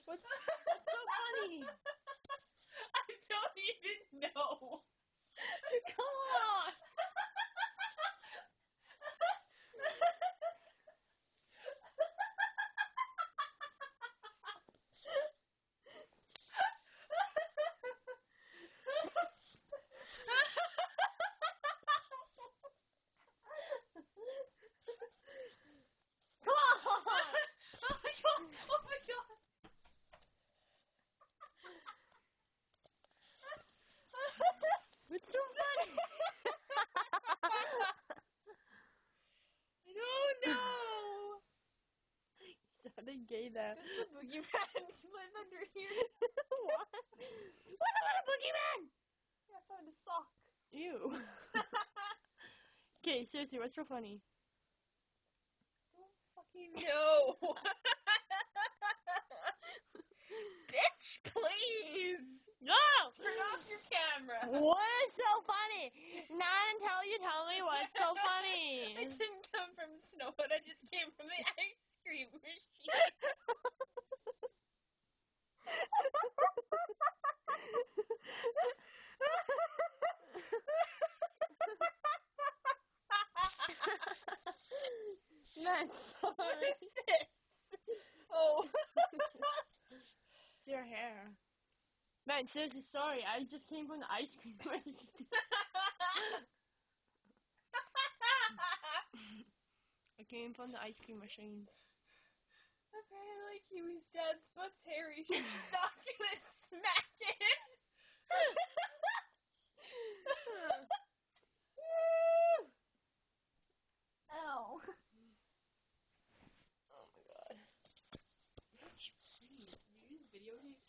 What's so funny? I don't even know. Come on. Come on. Oh my god! Oh my god! What's so funny? I don't know. You sounded gay there. Does the boogeyman live under here? What? What about a boogeyman? Yeah, I found a sock. Ew. Okay, seriously, what's so funny? I don't fucking know. Bitch, please! No! Turn off your camera. What is so funny? Not until you tell me what's so funny. It didn't come from the snow, but it just came from the ice cream machine. Not sorry. What is this? Oh. It's your hair. Man, seriously, sorry. I just came from the ice cream machine. I came from the ice cream machine. Apparently Kiwi's dad's butt's hairy. She's not gonna smack it. Ow. Oh my god. Bitch, please. You use video games?